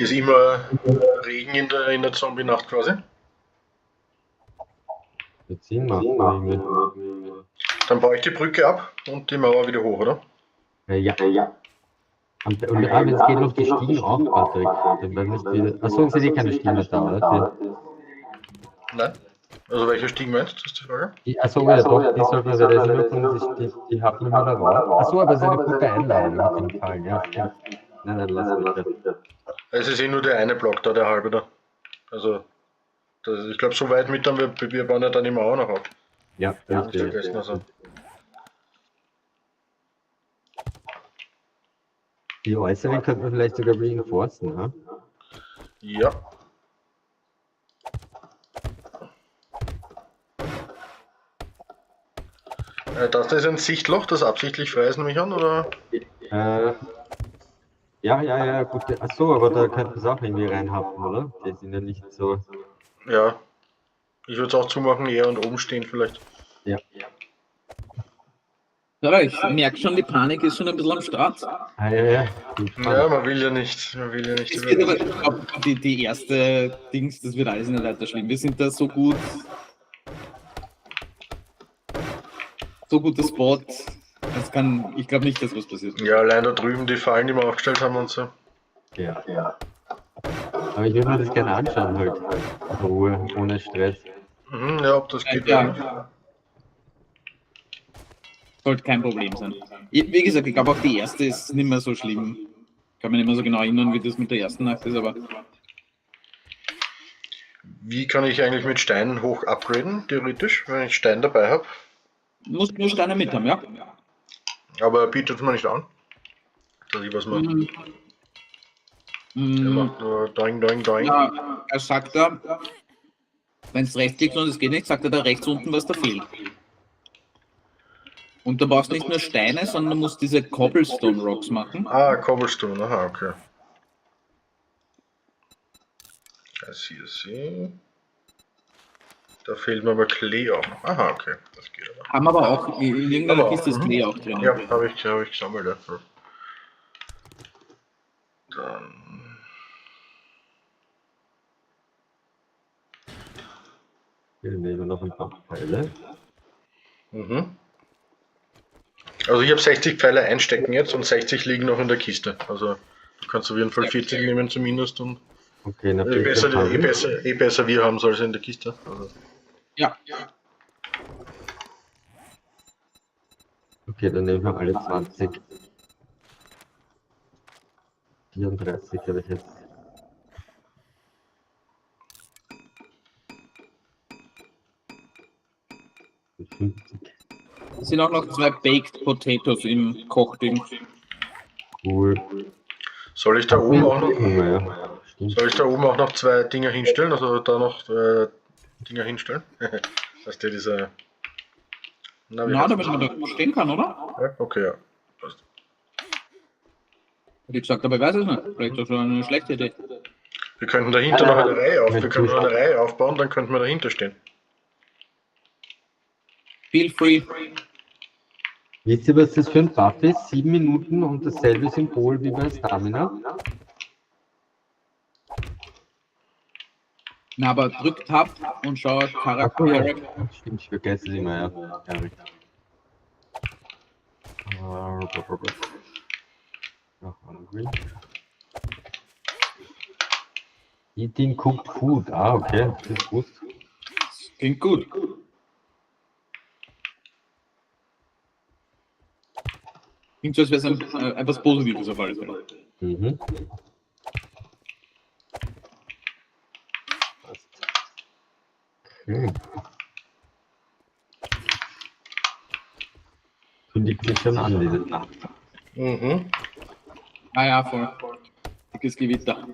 Ist immer Regen in der Zombie-Nacht quasi. Jetzt Sinn macht irgendwie. Dann baue ich die Brücke ab und die Mauer wieder hoch, oder? Ja. Und wenn es geht, noch die Stiegen auch, Patrick. Dann werden nicht wieder. Achso, sind eh keine Stiegen mehr da, oder? Nein? Also welche Stiegen meinst du, ist die Frage? Achso, ja doch, die sollten wir lesen, die hat man wieder raus. Achso, aber es ist eine gute Einladung auf jeden Fall, ja, stimmt. Nein, lass mich das. Es ist eh nur der eine Block da, der halbe da. Also, ich glaube, so weit mit, wir bauen ja dann die Mauer noch auf. Ja, richtig. Vergessen, also. Die äußeren könnte man vielleicht sogar reinforcen, ne? Ja. Das ist ein Sichtloch, das absichtlich frei ist, nehme ich an, oder? Ja, gut. Achso, aber da könnten wir es auch irgendwie reinhappen, oder? Die sind ja nicht so. Ja. Ich würde es auch zumachen, eher und oben stehen vielleicht. Ja. Aber ich merke schon, die Panik ist schon ein bisschen am Start. Ja. Ja, man will ja nicht. Es wird aber, ich glaube, die erste Dings, das wird alles nicht weiter schlimm. Wir sind da so gut. So guter Spot. Ich glaube nicht, dass was passiert. Ja, allein da drüben die Fallen, die wir aufgestellt haben und so. Ja. Aber ich würde mir das gerne anschauen halt. In Ruhe, ohne Stress. Ja, ob das geht. Ja. Sollte kein Problem sein. Wie gesagt, ich glaube auch die erste ist nicht mehr so schlimm. Ich kann mich nicht mehr so genau erinnern, wie das mit der ersten Nacht ist, aber. Wie kann ich eigentlich mit Steinen hoch upgraden, theoretisch, wenn ich Stein dabei habe? Musst nur Steine mit haben, ja? Aber bietet es mir nicht an. Dass ich was mache. Er macht nur Doing. Ja, er sagt da, wenn es rechtsklickst und es geht nicht, sagt er da rechts unten, was da fehlt. Und da brauchst du nicht nur Steine, sondern du musst diese Cobblestone Rocks machen. Ah, Cobblestone, aha, okay. I see. Da fehlt mir aber Klee auch noch. Aha, okay, das geht aber. Haben aber auch, in irgendeiner Kiste ist Klee auch drin. Ja, habe ich gesammelt, ja. Dann. Hier nehmen wir noch ein paar Pfeile. Also ich habe 60 Pfeile einstecken jetzt und 60 liegen noch in der Kiste. Also du kannst auf jeden Fall 40 nehmen zumindest und okay, besser wir haben es als in der Kiste. Also. Ja. Okay, dann nehmen wir alle 20. 34 habe ich jetzt. Es sind auch noch 2 Baked Potatoes im Kochding. Cool. Soll ich da oben auch noch 2 Dinger hinstellen? Also da noch Dinger hinstellen? Das ist ja dieser. Damit man da stehen kann, oder? Ja, okay, ja. Passt. Wie gesagt, aber ich weiß es nicht. Vielleicht ist das schon eine schlechte Idee. Wir könnten dahinter noch eine Reihe aufbauen, dann könnten wir dahinter stehen. Feel free. Wisst ihr, was das für ein Buff ist? 7 Minuten und dasselbe Symbol wie bei Stamina. Na, aber drück Tab und schau Charakter. Stimmt, ich vergesse es immer, ja. Eating cooked food. Ah, okay, das ist gut. Klingt gut. Klingt so, als wäre es etwas Positives auf alles. Mhm. Okay. Kündigt sich schon an, diese Nacht. Ah ja, voll. Dickes Gewitter.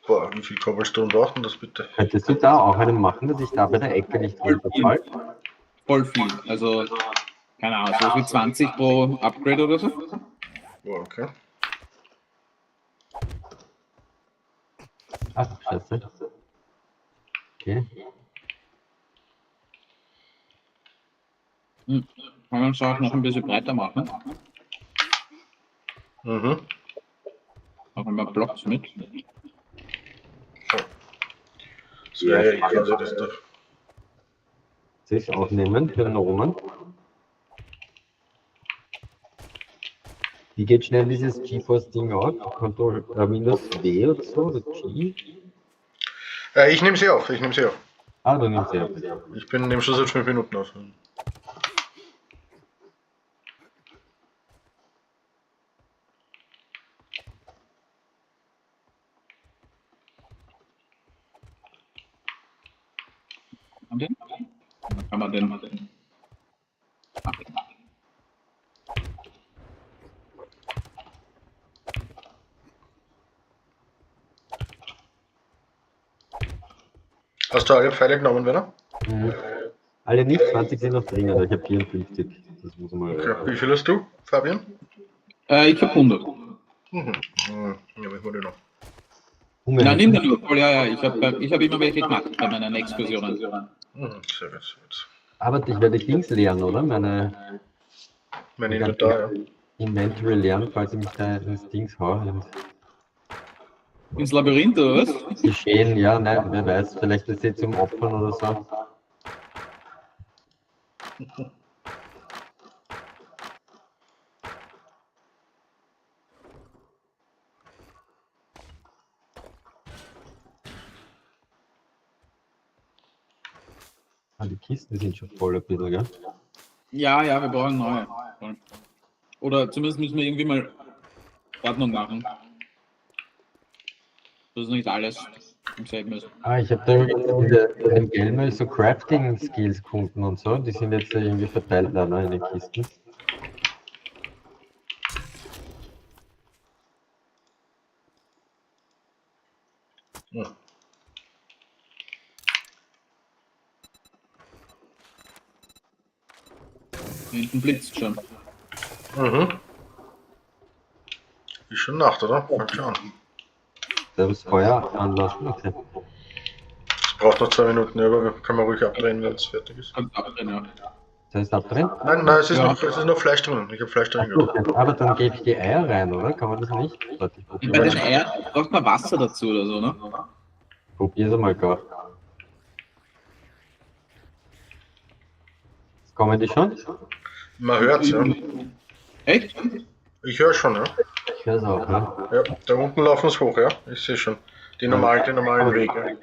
Boah, wie viel Cobblestone braucht denn das bitte? Könntest du da auch einen machen, dass ich da bei der Ecke nicht runterfall? Voll viel. Also, keine Ahnung, so wie 20 pro Upgrade oder so. Boah, okay. Ach, scheiße. Okay. Kann man es auch noch ein bisschen breiter machen. Mhm. Auch ein paar Blocks mit. Das wäre ja quasi das doch. Sich aufnehmen für den Roman. Wie geht schnell dieses GeForce-Ding auf? Ctrl Windows W oder so? Oder G? Ich nehme sie auf, ich nehme sie auf. Ah, du nimmst ja. Ich nehme schon seit 5 Minuten auf. Und den? Dann kann man den. Hast du alle Pfeile genommen, Werner? Mhm. Alle nicht, 20 sind noch drin, aber ich habe 54. Das muss man Okay. mal. Wie viel hast du, Fabian? Ich habe 100. Mhm. Ja, ich wurde noch. Nein, nimm den nur. Ja, ich habe immer welche gemacht bei meinen Exkursionen. Sehr gut, sehr gut. Aber ich werde Dings lernen, oder? Mein Inventar, ja. Inventory lernen, falls ich mich da ins Dings haue. Ins Labyrinth oder was? Geschehen, ja, nein, wer weiß, vielleicht ist sie zum Opfern oder so. Ah, die Kisten sind schon voll ein bisschen, gell? Ja, wir brauchen neue. Oder zumindest müssen wir irgendwie mal Ordnung machen. Das ist nicht alles im selben ist. Ah, ich habe da in dem Gelmel so Crafting-Skills gefunden und so. Die sind jetzt irgendwie verteilt da in den Kisten. Ja. Hinten blitzt schon. Mhm. Ist schon Nacht, oder? Fängt schon an. Da das Feuer anlassen, okay. Es braucht noch 2 Minuten, ja, aber kann man ruhig abdrehen, wenn es fertig ist. Kannst abdrehen, ja. Das heißt abdrehen? Nein, es ist, Ja. noch, es ist noch Fleisch drin. Ich habe Fleisch drin gehabt. Okay. Aber dann gebe ich die Eier rein, oder? Kann man das nicht? Warte, ich Bei probiere den Eiern braucht man Wasser dazu oder so, ne? es mal gar. Kommen die schon? Man hört es, ja. Echt? Ich höre schon, ja. Ich höre es auch, ne? Ja, da unten laufen es hoch, ja. Ich sehe schon. Die normalen Wege.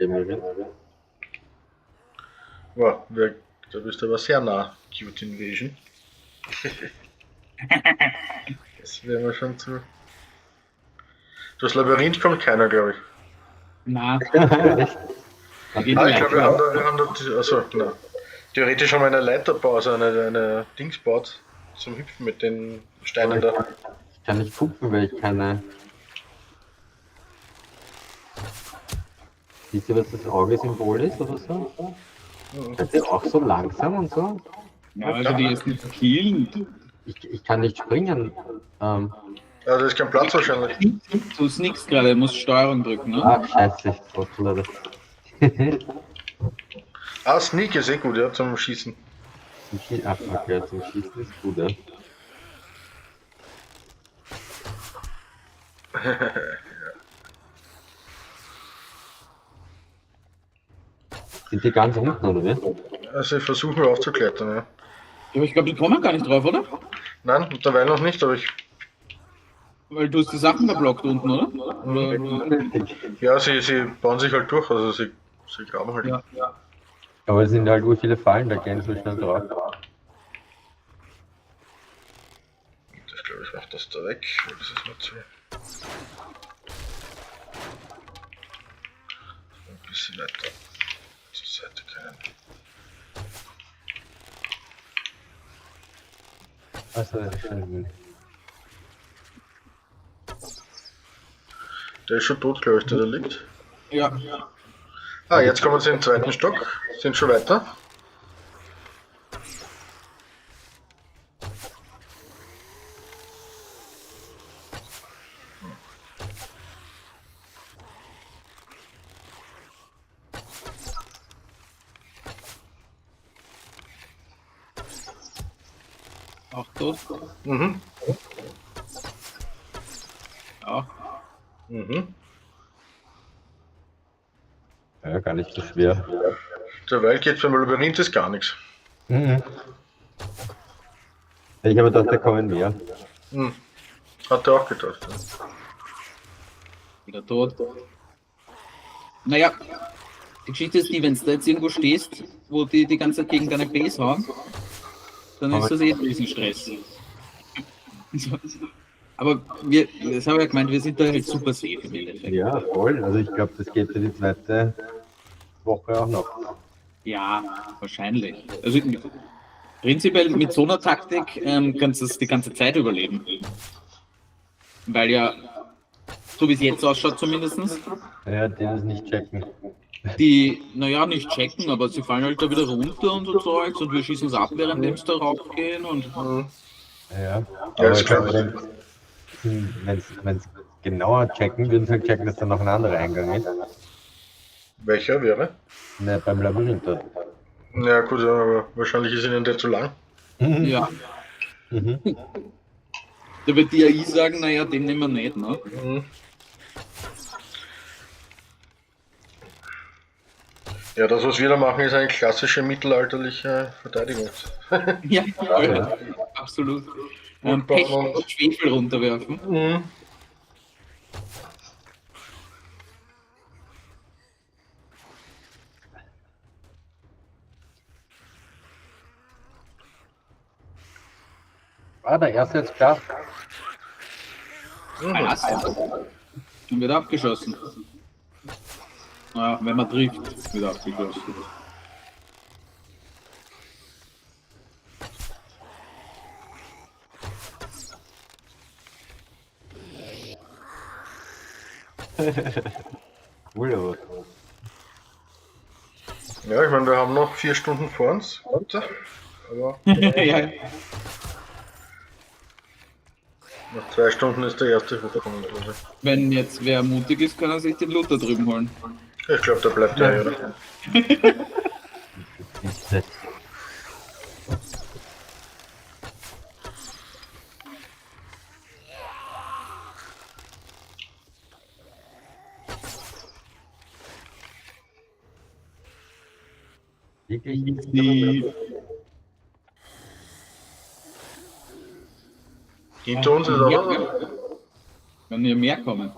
Wow, da bist du aber sehr nah, Cute Invasion. Das wäre mir schon zu. Das Labyrinth kommt keiner, glaube ich. Nein. Echt? Ich glaube, wir haben da also, nein. Theoretisch haben wir eine Leiterpause, eine Dings baut zum Hüpfen mit den Steinen da. Ich kann nicht gucken, weil ich keine. Siehst du, was das Auge-Symbol ist oder so? Das ist auch so langsam und so. Ja, also die ist nicht gekillt. Ich kann nicht springen. Also da ist kein Platz wahrscheinlich. Du sneakst gerade, musst Steuerung drücken, ne? Ach, scheiße, ich trottel leider. Sneak ist eh gut, ja, zum Schießen. Ach, okay, zum Schießen ist gut, ja. Sind die ganz unten, oder wie? Also ich versuche mal aufzuklettern, ja. Aber ich glaube, die kommen gar nicht drauf, oder? Nein, mittlerweile noch nicht, aber ich. Weil du hast die Sachen verblockt unten, oder? Ja, sie bauen sich halt durch, also sie graben halt. Ja. Aber es sind halt so viele Fallen, da gehen so schnell drauf. Ich glaube, ich mache das da weg, weil das ist mir zu. Ein bisschen weiter zur Seite können. Also, das ist schön. Der ist schon tot, glaube ich, der da liegt. Ja. Jetzt kommen sie in den zweiten Stock, sind schon weiter. Auch tot. Mhm. Auch. Mhm. Ja, gar nicht so schwer. Derweil geht beim Labyrinth ist gar nichts. Mhm. Ich habe gedacht, da kommen mehr. Mhm. Hat er auch gedacht. Ja. Wieder tot. Naja, die Geschichte ist die, wenn du da jetzt irgendwo stehst, wo die ganze Zeit gegen deine Base hauen, dann ist das eh ein Riesenstress. Aber das habe ich ja gemeint, wir sind da halt super safe im Endeffekt. Ja, voll. Also ich glaube, das geht für die zweite Woche auch noch. Ja, wahrscheinlich. Also prinzipiell mit so einer Taktik kannst du es die ganze Zeit überleben. Weil ja, so wie es jetzt ausschaut zumindest, Ja, die das nicht checken. die, naja, nicht checken, aber sie fallen halt da wieder runter und so Zeugs und wir schießen es ab, während sie da raufgehen und Mhm. Ja, Ja, aber ist ich glaube, klar. wenn es genauer checken, würden sie halt checken, dass da noch ein anderer Eingang ist. Welcher wäre? Ne, beim Labyrinth dort. Ja gut, aber wahrscheinlich ist ihnen der zu lang. ja, Mhm. da wird die AI sagen, naja, den nehmen wir nicht, ne? Mhm. Ja, das was wir da machen, ist eine klassische mittelalterliche Verteidigung. Ja, voll, absolut. Pech Burgbauen und Schwefel runterwerfen. Mhm. Ah, der erste ist klar. Was? Dann wird abgeschossen. Naja, wenn man trifft, wird abgeschossen. Cool, aber. Ja, ich meine, wir haben noch 4 Stunden vor uns. Aber Ja, nach 2 Stunden ist der erste hochgekommen. Also. wenn jetzt wer mutig ist, kann er sich den Luther drüben holen. Ich glaube, der bleibt ja, oder? Diese. Wirklich Die, Hinter uns ist auch noch. wenn hier mehr kommen.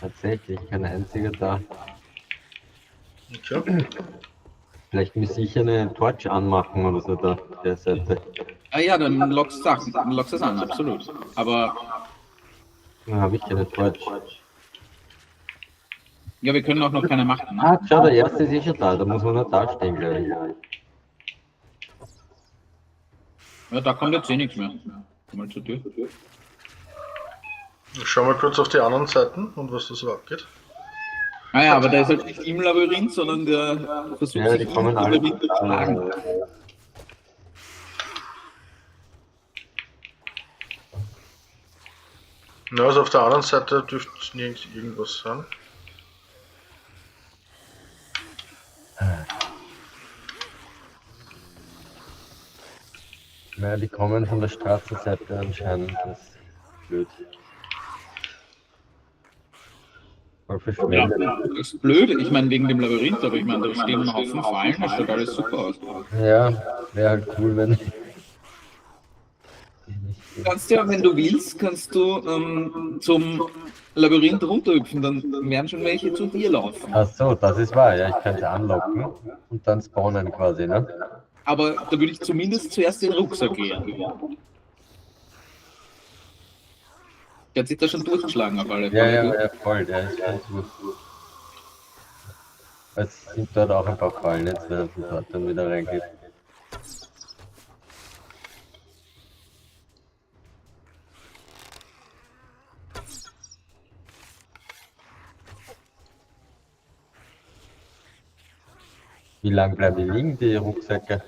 tatsächlich kein einziger da. Okay. Vielleicht müsste ich eine Torch anmachen oder so da, der Seite. Ah ja, dann lockst Sachen, dann lockst es an, absolut. Aber Dann habe ich keine Torch. ja, wir können auch noch keine machen. Ne? Ah, schau, der erste ist eh schon da, da muss man nur da stehen, glaube ich. Ja, da kommt jetzt eh nichts mehr. Mal zur Tür. Ich schau mal kurz auf die anderen Seiten und was da so abgeht. Ah ja, aber der ist halt nicht im Labyrinth, sondern der versucht Ja, die sich kommen im alle. Labyrinth zu schlagen. Ja, also auf der anderen Seite dürfte es nirgends irgendwas sein. Naja, die kommen von der Straßenseite anscheinend, das ist blöd. Voll Ja, verschwendet. das ist blöd, ich meine wegen dem Labyrinth, aber ich meine, da stehen ein Haufen Fallen, das schaut alles super aus. Ja, wäre halt cool, wenn. Du kannst ja, wenn du willst, kannst du zum Labyrinth runterhüpfen, dann werden schon welche zu dir laufen. Ach so, das ist wahr, ja, ich kann sie anlocken und dann spawnen quasi, ne? Aber da würde ich zumindest zuerst den Rucksack gehen. Der hat sich da schon durchgeschlagen auf alle Ja, Fälle. ja, ja, voll, der ist schon gut. Es sind dort auch ein paar Fallen, jetzt wenn er dort dann wieder reingeht. Wie lang bleiben die liegen, die Rucksäcke?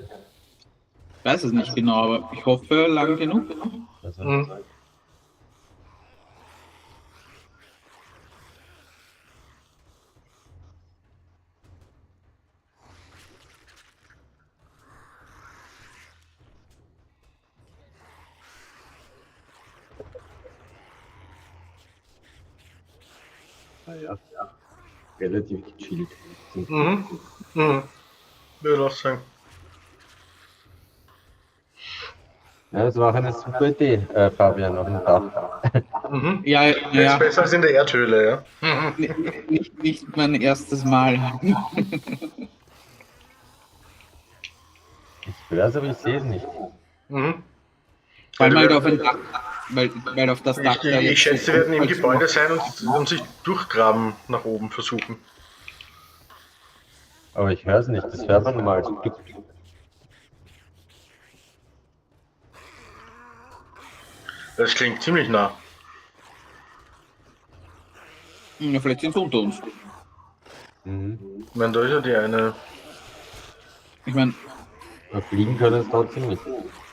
Ich weiß es nicht genau, aber ich hoffe lang genug. Also, Mhm. naja, relativ gechillt. Mhm. Mhm. Würde auch sagen. Ja, das war auch eine super Idee, Fabian, auf dem Dach. Mhm. Ja, Das ist ja, besser als in der Erdhöhle, ja. nicht mein erstes Mal. Ich höre es, aber ich sehe es nicht. Mhm. Vor allem Ja, halt die auf ein Dach, weil auf das Dach da ich jetzt schätze, sie werden im halt Gebäude sein und sich durchgraben nach oben versuchen. Aber ich höre es nicht, das hört man normal als Glück. Das klingt ziemlich nah. Ja, vielleicht sind sie unter uns. Mhm. Ich meine, da ist ja die eine. Ich meine, Aber fliegen können es trotzdem nicht.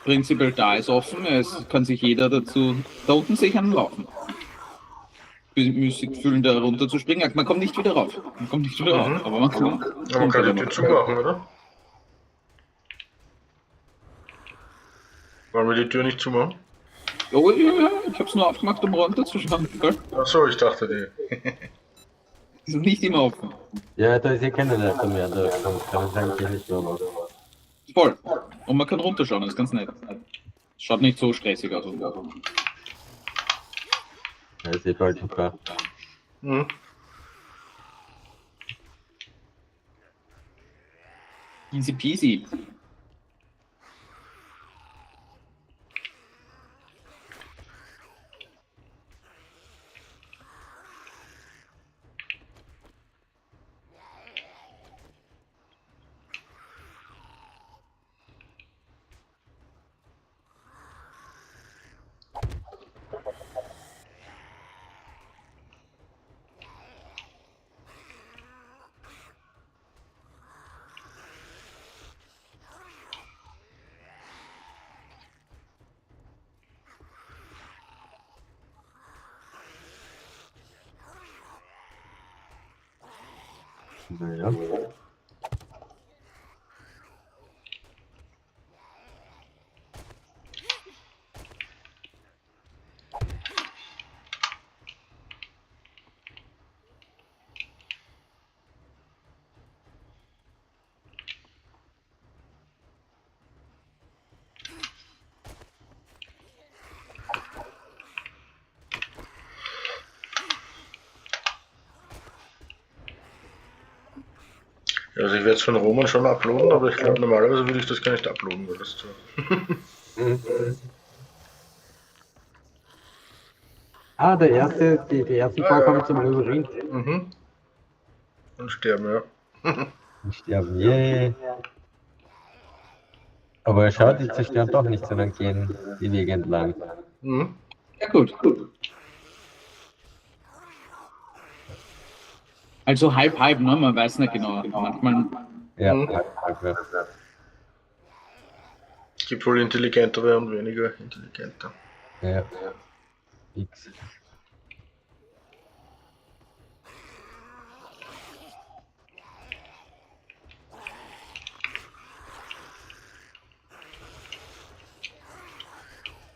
prinzipiell da ist offen, es kann sich jeder dazu. Da unten sehe ich einen laufen. Müßig fühlen, da runter zu springen. Man kommt nicht wieder rauf. Man kommt nicht wieder rauf. Aber man kann. Aber man kann die Tür zumachen, oder? Wollen wir die Tür nicht zumachen? Oh ja, ich hab's nur aufgemacht, um runterzuschauen. Gell? Achso, ich dachte die. Die sind nicht immer offen. Ja, da ist ja keine Leiter mehr, da kann es eigentlich nicht mehr machen. Voll. Und man kann runterschauen, das ist ganz nett. Schaut nicht so stressig aus. Ja, ist eh bald super. Mhm. Easy peasy. Naja. Also ich werde es von Roman schon uploaden, aber ich glaube normalerweise würde ich das gar nicht uploaden, weil das zu. Ah, die ersten Vorkommen zum Labyrinth. Mhm. Und sterben, ja. Die sterben, yay. Aber schaut, die zerstören doch nicht, sondern gehen die Wege entlang. Mhm. Ja, gut. Also halb, ne? Man weiß nicht genau. Manchmal. Ja, Mhm. ja. Es gibt wohl intelligentere und weniger intelligente. Ja. X.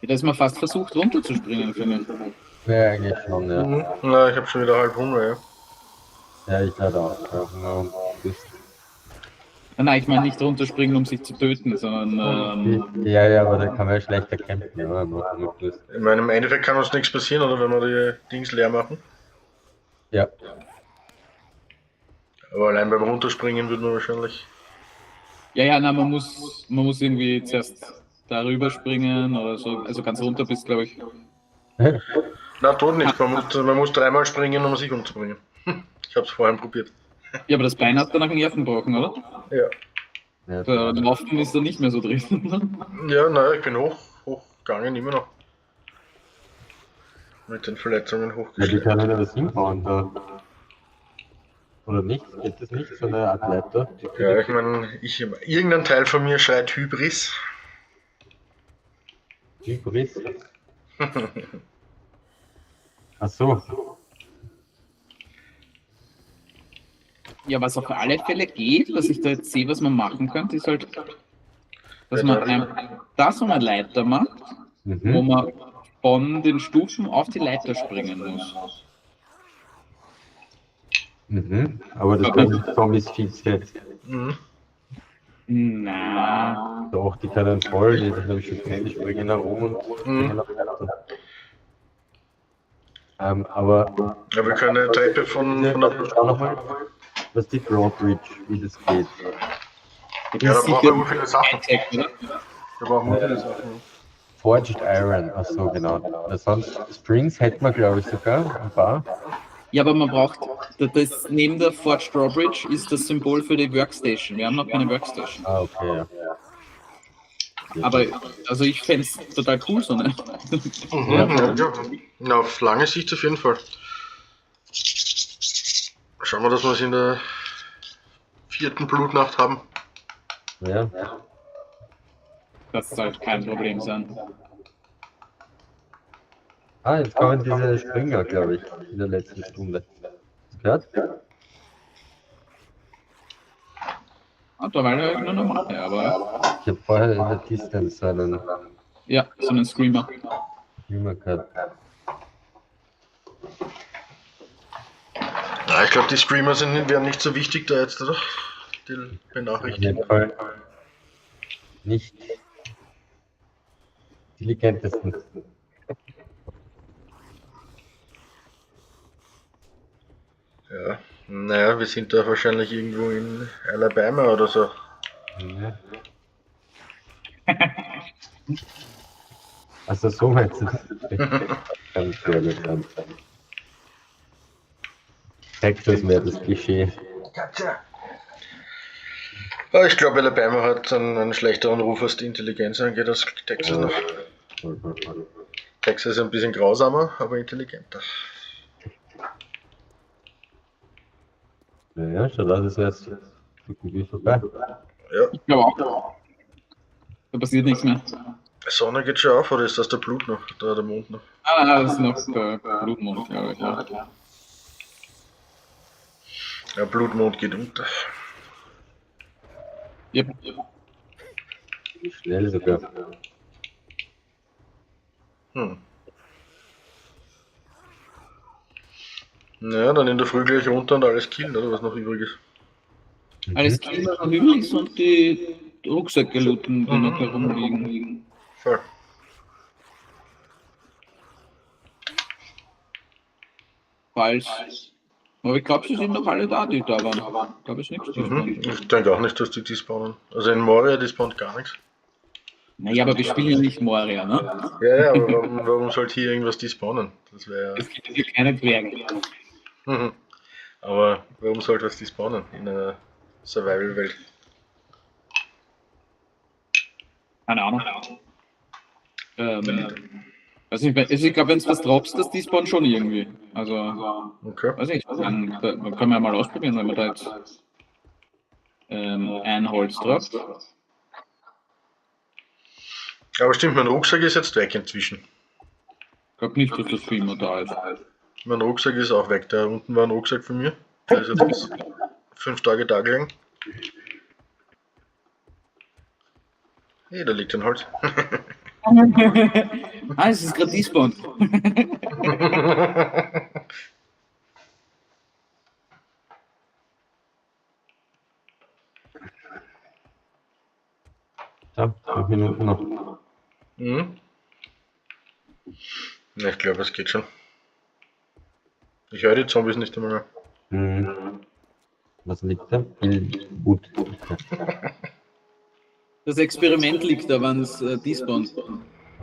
Da ist man fast versucht runterzuspringen, finde ich. Ja, eigentlich schon, ja. Mhm. Na, ich habe schon wieder halb Hunger, ja. Ja, ich hatte auch. Ja, Nein, ich meine nicht runterspringen, um sich zu töten, sondern. ja, aber da kann man ja schlechter kämpfen, oder? Ich meine, im Endeffekt kann uns nichts passieren, oder wenn wir die Dings leer machen. Ja. Aber allein beim Runterspringen würde man wahrscheinlich. Ja, nein, man muss irgendwie zuerst darüber springen oder so. Also ganz runter bist, glaube ich. Na, tot nicht. Man muss dreimal springen, um sich umzubringen. Ich habe es vorhin probiert. Ja, aber das Bein hat danach einen Nerven gebrochen, oder? Ja. Ja, Der Laufen ist da nicht mehr so drin. Ja, naja, ich bin hochgegangen, immer noch. Mit den Verletzungen die hochgeschleppt. können ja was hinbauen da. Oder nicht? Gibt es nicht so eine Art Leiter? Ja, ich meine, irgendein Teil von mir schreit Hybris. Hybris? Ach so. Ja, was auf alle Fälle geht, was ich da jetzt sehe, was man machen könnte, ist halt, dass man da so eine Leiter macht, wo man von den Stufen auf die Leiter springen muss. Aber das können Zombies fixe. Mhm. Na. Doch, die können voll, die habe ich schon gesehen, die springen herum und springen auf weiter. Aber Ja, wir können eine Treppe von der. schau nochmal, was die Drawbridge, wie das geht. Ja, da brauchen wir viele Sachen. Hightech, oder? Da brauchen wir viele Sachen. Forged Iron, ach so, genau. Weil sonst Springs hätten wir, glaube ich, sogar ein paar. Ja, aber man braucht, das neben der Forged Drawbridge ist das Symbol für die Workstation. Wir haben noch keine Workstation. Ah, okay, ja. Aber, also ich fände es total cool so, ne? Ja. Na, auf lange Sicht auf jeden Fall. Schauen wir, dass wir es in der 4. Blutnacht haben. Ja. Das soll kein Problem sein. Ah, jetzt kommen diese Springer, glaube ich, in der letzten Stunde. Hast du gehört? Ah, da war ja nur normal, aber Ich habe vorher in der Distance so einen ja, so einen Screamer. Streamer gehabt. Ja, ich glaube, die Screamer wären nicht so wichtig da jetzt, oder? Die Auf Benachrichtigungen. jeden Fall nicht intelligentesten. Ja, naja, wir sind da wahrscheinlich irgendwo in Alabama oder so. Ja. Also so meinst du das? Kann ich sehr gut sein. Texas wäre das Klischee. Aber ich glaube, Alabama hat einen schlechteren Ruf, was die Intelligenz angeht, als Texas noch. Texas ist ein bisschen grausamer, aber intelligenter. Naja, schon das ist jetzt so gut wie vorbei. Ja, Ich glaube auch. Da passiert nichts mehr. die Sonne geht schon auf, oder ist das der Blut noch? Da der Mond noch? Ah, nein, das ist noch der Blutmond, glaube ich. Ja. Ja, Blutmond geht unter. Yep. Schnell sogar. Naja, dann in der Früh gleich runter und alles killen, oder was noch übrig ist. Alles Kinder noch übrig ist und die Rucksäcke looten, die noch herumliegen. Voll. Falls. Aber ich glaube, sie sind noch alle da, die da waren. Ich glaube, es ist nichts. Ich denke auch nicht, dass die spawnen. Also in Moria, die spawnt gar nichts. Naja, aber wir spielen ja nicht Moria, ne? Ja, aber warum sollte hier irgendwas spawnen? Das wäre Es gibt hier keine Zwerge. ja. Aber warum sollte was spawnen in einer Survival-Welt? Keine Ahnung. Also ich glaube, wenn es was droppst, das spawnen schon irgendwie. Also, Okay. weiß ich, dann können wir ja mal ausprobieren, wenn man da jetzt ein Holz droppt. Aber stimmt, mein Rucksack ist jetzt weg inzwischen. Ich glaube nicht, dass das für immer da ist. Mein Rucksack ist auch weg. Da unten war ein Rucksack von mir. Der ist jetzt bis 5 Tage da gegangen. Hey, da liegt ein Holz. Ah, es ist gerade despawned. Ja, 5 Minuten noch. Mhm. Ja, ich glaube, es geht schon. Ich höre die Zombies nicht einmal mehr. Was liegt da? Gut. Das Experiment liegt da, wann es despawnt.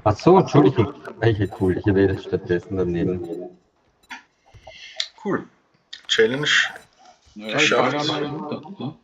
Ach so, Entschuldigung. Welche cool. Ich rede stattdessen daneben. Cool. Challenge Ja, ich geschafft. frage mal runter, ne?